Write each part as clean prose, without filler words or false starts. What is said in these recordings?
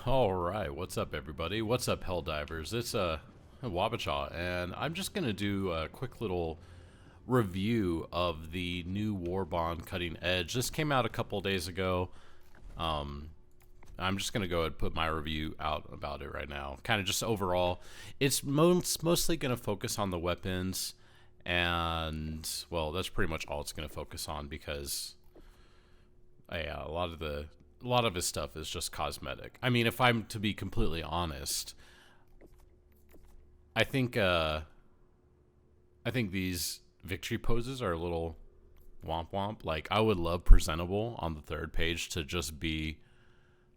All right, what's up, everybody? What's up, Helldivers? It's Wabachaw, and I'm just gonna do a quick little review of the new Warbond Cutting Edge. This came out a couple days ago. Um, I'm just gonna go ahead and put my review out about it right now. Kind of just overall, it's mostly gonna focus on the weapons, and well, that's pretty much all it's gonna focus on because yeah, a lot of his stuff is just cosmetic. I mean, if I'm to be completely honest, I think I think these victory poses are a little womp womp. Like, I would love presentable on the third page to just be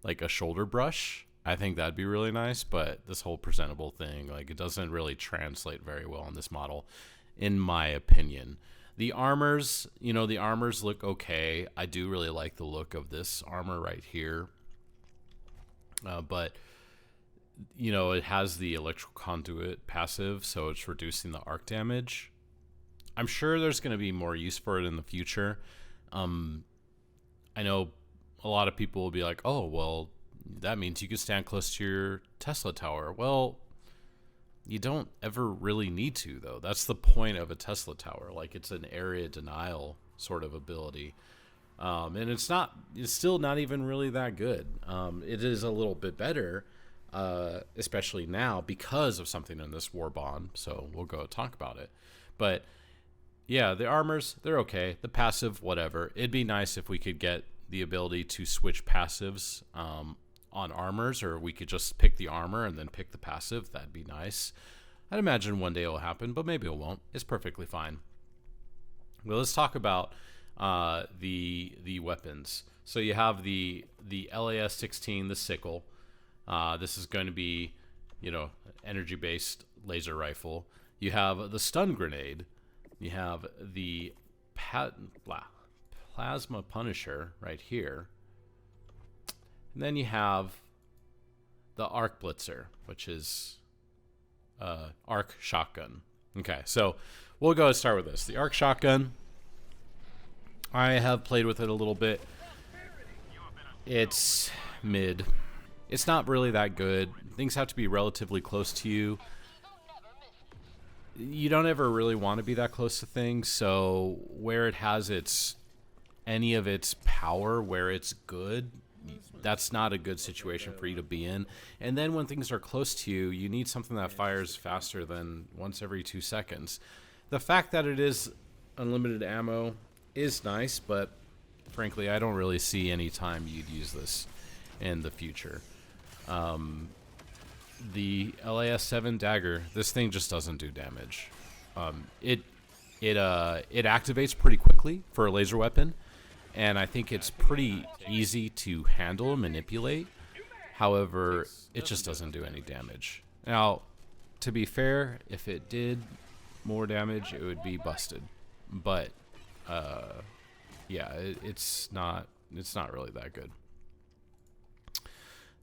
like a shoulder brush. I think that'd be really nice, but this whole presentable thing, like, it doesn't really translate very well on this model, in my opinion. The armors, the armors look okay. I do really like the look of this armor right here. But, it has the electrical conduit passive, so it's reducing the arc damage. I'm sure there's going to be more use for it in the future. I know a lot of people will be like, oh, well, that means you can stand close to your Tesla tower. Well, you don't ever really need to, though. That's the point of a Tesla tower. Like, it's an area denial sort of ability. And it's still not even really that good. It is a little bit better, especially now because of something in this war bond. So we'll go talk about it. But yeah, the armors, they're okay. The passive, whatever. It'd be nice if we could get the ability to switch passives on armors, or we could just pick the armor and then pick the passive. That'd be nice. I'd imagine one day it'll happen, but maybe it won't. It's perfectly fine. Well, let's talk about the weapons. So you have the LAS-16, the Sickle. This is going to be, energy-based laser rifle. You have the stun grenade. You have the plasma punisher right here. And then you have the arc blitzer, which is arc shotgun. Okay, so we'll go and start with this. The arc shotgun, I have played with it a little bit. It's mid. It's not really that good. Things have to be relatively close to you. You don't ever really want to be that close to things, so where it has any of its power, where it's good, that's not a good situation for you to be in. And then when things are close to you, you need something that fires faster than once every 2 seconds. The fact that it is unlimited ammo is nice, but frankly, I don't really see any time you'd use this in the future. The LAS-7 dagger, this thing just doesn't do damage. It activates pretty quickly for a laser weapon, and I think it's pretty easy to handle and manipulate. However, it just doesn't do any damage. Now, to be fair, if it did more damage, it would be busted. But yeah, it's not really that good.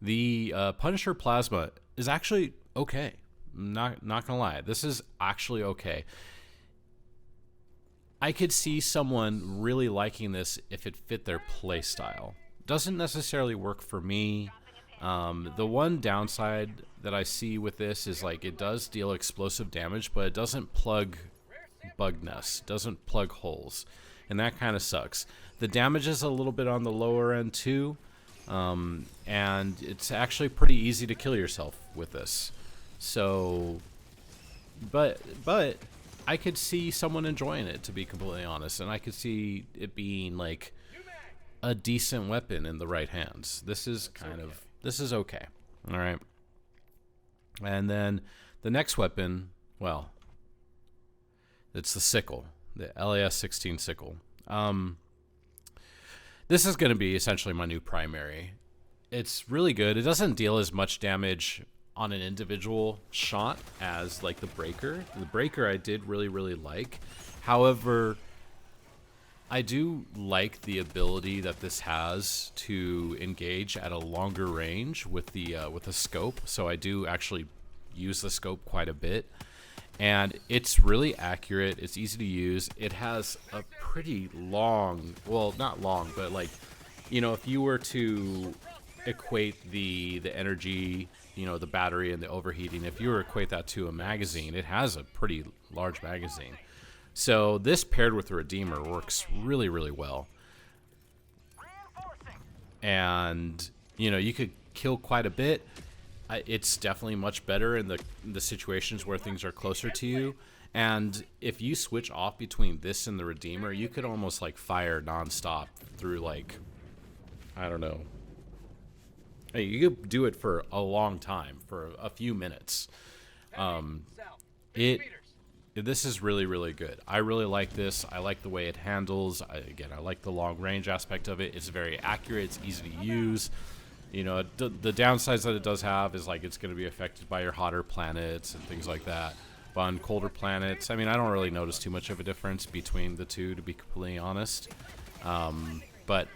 The Punisher Plasma is actually okay. Not gonna lie, this is actually okay. I could see someone really liking this if it fit their play style. Doesn't necessarily work for me. The one downside that I see with this is, like, it does deal explosive damage, but it doesn't plug bug nests, doesn't plug holes, and that kind of sucks. The damage is a little bit on the lower end too, and it's actually pretty easy to kill yourself with this. So, but I could see someone enjoying it, to be completely honest, and I could see it being like a decent weapon in the right hands. This is okay. All right. And then the next weapon, well, it's the Sickle, the LAS-16 Sickle. This is going to be essentially my new primary. It's really good. It doesn't deal as much damage on an individual shot as, like, the Breaker. The Breaker I did really, really like. However, I do like the ability that this has to engage at a longer range with the scope. So I do actually use the scope quite a bit. And it's really accurate. It's easy to use. It has a pretty long, well, not long, but, like, if you were to equate the energy, the battery and the overheating, if you were to equate that to a magazine, it has a pretty large magazine. So this paired with the Redeemer works really, really well. And, you could kill quite a bit. It's definitely much better in the situations where things are closer to you. And if you switch off between this and the Redeemer, you could almost like fire nonstop through like, I don't know. You could do it for a long time, for a few minutes. This is really, really good. I really like this. I like the way it handles. I like the long range aspect of it. It's very accurate. It's easy to use. The downsides that it does have is like it's going to be affected by your hotter planets and things like that. But on colder planets, I don't really notice too much of a difference between the two, to be completely honest. But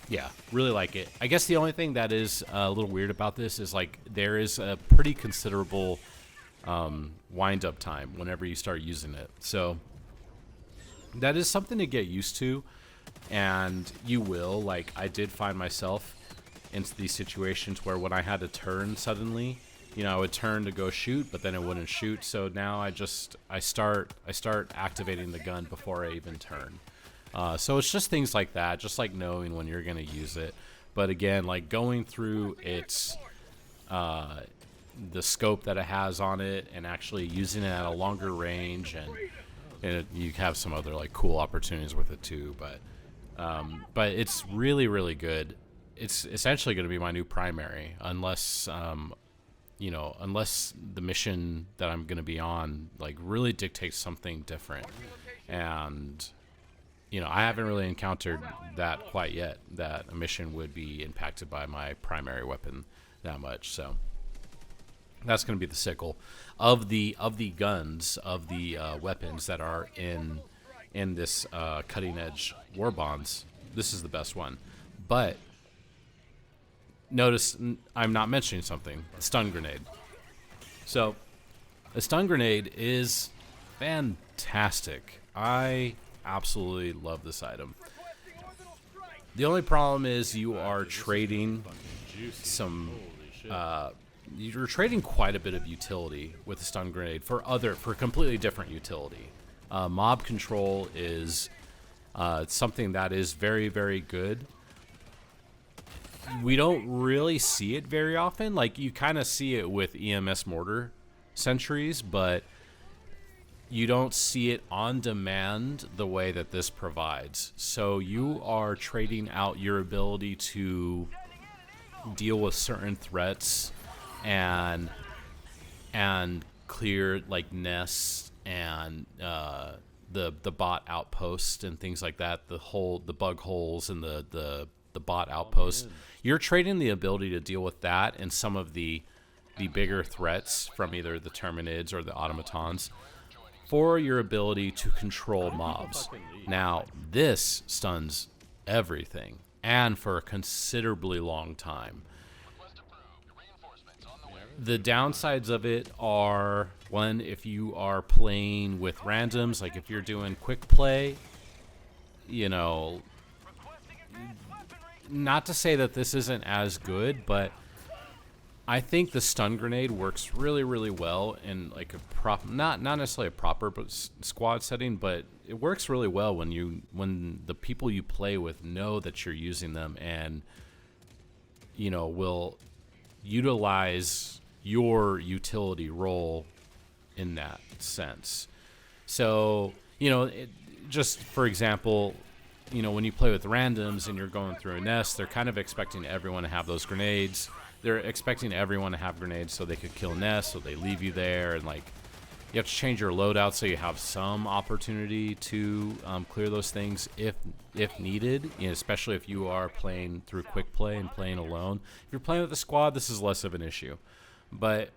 yeah, really like it. I guess the only thing that is a little weird about this is like there is a pretty considerable wind-up time whenever you start using it. So that is something to get used to, and you will. Like, I did find myself into these situations where when I had to turn suddenly, I would turn to go shoot, but then it wouldn't shoot. So now I start activating the gun before I even turn. So it's just things like that, just like knowing when you're going to use it. But again, like going through its the scope that it has on it and actually using it at a longer range, and you have some other like cool opportunities with it too. But it's really, really good. It's essentially going to be my new primary, unless unless the mission that I'm going to be on like really dictates something different. And I haven't really encountered that quite yet, that a mission would be impacted by my primary weapon that much. So that's going to be the Sickle. Of the guns, of the weapons that are in this cutting edge war bonds, this is the best one. But notice I'm not mentioning something: the stun grenade. So a stun grenade is fantastic. I absolutely love this item. The only problem is you are trading you're trading quite a bit of utility with the stun grenade for completely different utility. Mob control is something that is very, very good. We don't really see it very often. Like, you kind of see it with EMS mortar sentries, but you don't see it on demand the way that this provides. So you are trading out your ability to deal with certain threats and clear like nests and the bot outposts and things like that, the bug holes and the bot outposts. You're trading the ability to deal with that and some of the bigger threats from either the Terminids or the automatons for your ability to control mobs. Now, this stuns everything, and for a considerably long time. The downsides of it are, one, if you are playing with randoms, like if you're doing quick play, not to say that this isn't as good, but I think the stun grenade works really, really well in like a not necessarily a proper but squad setting, but it works really well when the people you play with know that you're using them and will utilize your utility role in that sense. So just for example, when you play with randoms and you're going through a nest, they're kind of expecting everyone to have those grenades. They're expecting everyone to have grenades so they could kill nests, so they leave you there, and like you have to change your loadout so you have some opportunity to clear those things if needed. Especially if you are playing through quick play and playing alone. If you're playing with a squad, this is less of an issue. But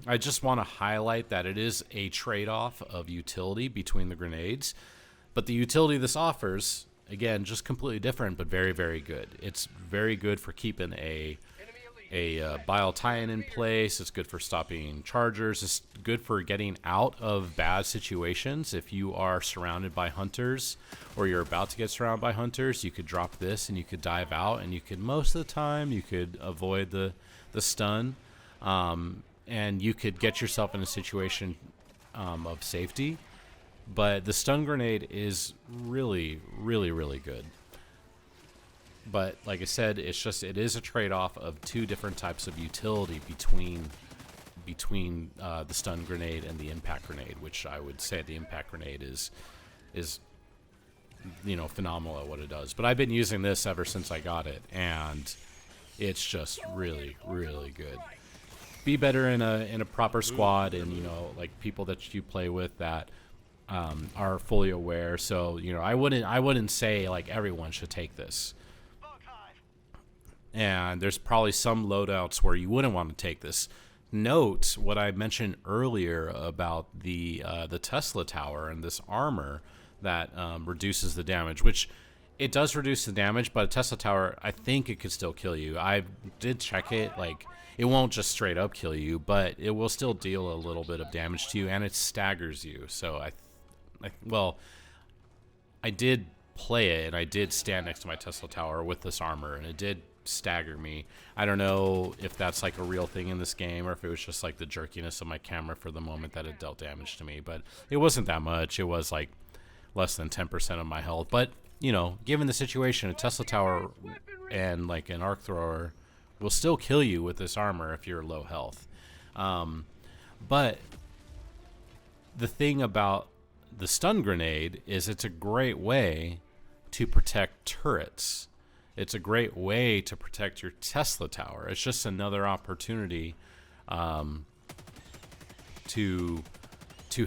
I just want to highlight that it is a trade-off of utility between the grenades. But the utility this offers, again, just completely different, but very, very good. It's very good for keeping a a bile tie-in in place. It's good for stopping chargers. It's good for getting out of bad situations. If you are surrounded by hunters or you're about to get surrounded by hunters, you could drop this and you could dive out, and you could, most of the time, you could avoid the stun, and you could get yourself in a situation of safety. But the stun grenade is really, really, really good. But like I said, it is a trade-off of two different types of utility between the stun grenade and the impact grenade, which I would say the impact grenade is phenomenal at what it does. But I've been using this ever since I got it, and it's just really, really good. Be better in a proper squad, and like people that you play with that are fully aware. So I wouldn't say like everyone should take this. And there's probably some loadouts where you wouldn't want to take this. Note what I mentioned earlier about the Tesla tower and this armor that reduces the damage, which it does reduce the damage, but a Tesla tower, I think it could still kill you. I did check it. Like, it won't just straight up kill you, but it will still deal a little bit of damage to you, and it staggers you. So I did play it, and I did stand next to my Tesla tower with this armor, and it did stagger me. I don't know if that's like a real thing in this game, or if it was just like the jerkiness of my camera for the moment that it dealt damage to me, but it wasn't that much. It was like less than 10% of my health. But given the situation, a Tesla tower and like an arc thrower will still kill you with this armor if you're low health. But the thing about the stun grenade is it's a great way to protect turrets. It's a great way to protect your Tesla tower. It's just another opportunity to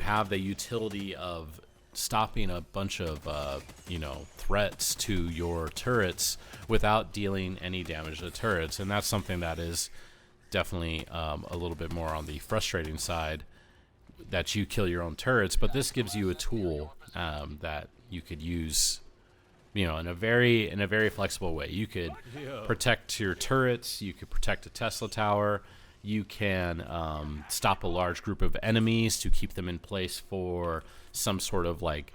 have the utility of stopping a bunch of threats to your turrets without dealing any damage to the turrets. And that's something that is definitely a little bit more on the frustrating side, that you kill your own turrets. But this gives you a tool that you could use in a very flexible way. You could protect your turrets. You could protect a Tesla tower. You can stop a large group of enemies to keep them in place for some sort of like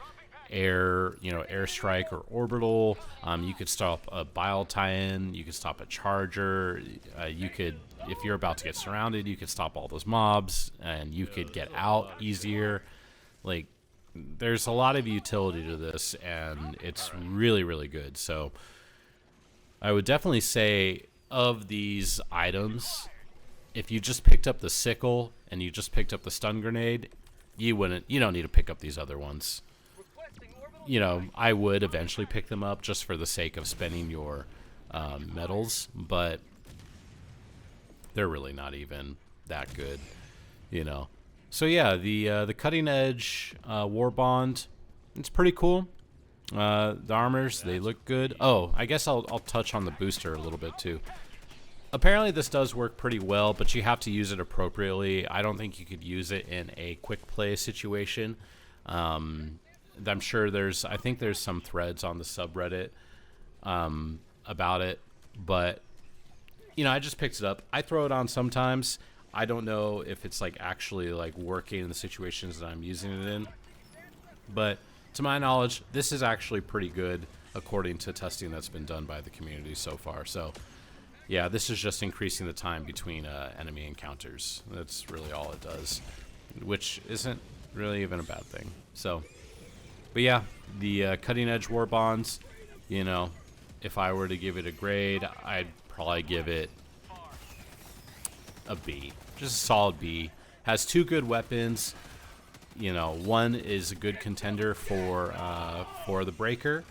airstrike or orbital. You could stop a bile tie-in. You could stop a charger. You could, if you're about to get surrounded, you could stop all those mobs, and you could get out easier. Like, there's a lot of utility to this, and it's really, really good. So I would definitely say, of these items, if you just picked up the sickle and you just picked up the stun grenade, you don't need to pick up these other ones. I would eventually pick them up just for the sake of spending your medals, but they're really not even that good, So yeah, the cutting edge war bond, it's pretty cool. The armors, they look good. Oh, I guess I'll touch on the booster a little bit too. Apparently this does work pretty well, but you have to use it appropriately. I don't think you could use it in a quick play situation. I'm sure I think there's some threads on the subreddit about it, but I just picked it up. I throw it on sometimes. I don't know if it's like actually like working in the situations that I'm using it in, but to my knowledge, this is actually pretty good according to testing that's been done by the community so far. So yeah, this is just increasing the time between enemy encounters. That's really all it does, which isn't really even a bad thing. So, but yeah, the cutting edge war bonds, if I were to give it a grade, I'd probably give it a B. Just a solid B. Has two good weapons. One is a good contender for the breaker,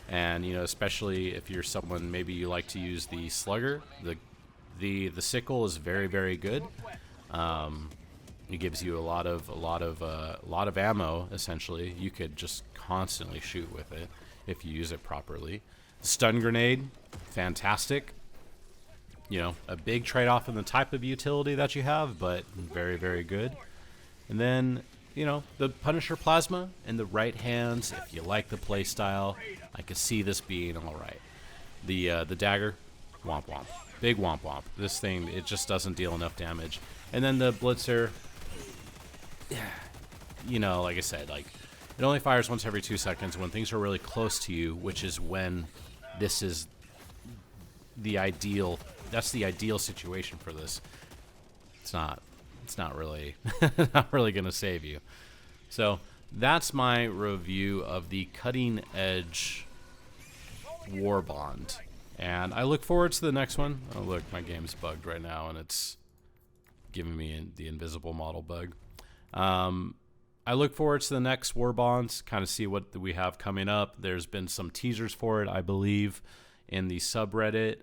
and especially if you're someone, maybe you like to use the slugger. The sickle is very, very good. It gives you a lot of ammo. Essentially, you could just constantly shoot with it if you use it properly. Stun grenade, fantastic. A big trade-off in the type of utility that you have, but very, very good. And then, the Punisher Plasma in the right hands, if you like the play style, I could see this being all right. The dagger, Womp womp. Big womp womp. This thing, it just doesn't deal enough damage. And then the Blitzer, you know, like I said, like, it only fires once every 2 seconds when things are really close to you, which is when this is the ideal, that's the ideal situation for this. It's not really, not really going to save you. So that's my review of the Cutting Edge Warbond. And I look forward to the next one. Oh, look, my game's bugged right now, and it's giving me the invisible model bug. I look forward to the next Warbonds, kind of see what we have coming up. There's been some teasers for it, I believe, in the subreddit.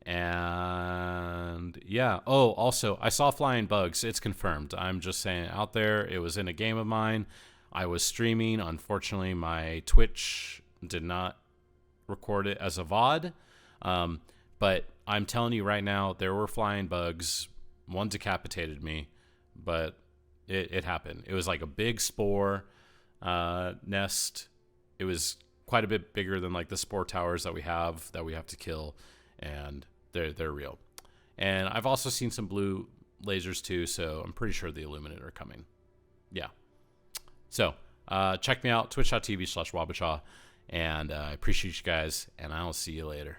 And yeah. Oh, also, I saw flying bugs. It's confirmed. I'm just saying out there. It was in a game of mine. I was streaming. Unfortunately, my Twitch did not record it as a VOD. But I'm telling you right now, there were flying bugs. One decapitated me, but it happened. It was like a big spore nest. It was quite a bit bigger than like the spore towers that we have to kill, and they're real. And I've also seen some blue lasers too, so I'm pretty sure the Illuminate are coming. Yeah. So check me out, twitch.tv/Wabasha, and I appreciate you guys, and I'll see you later.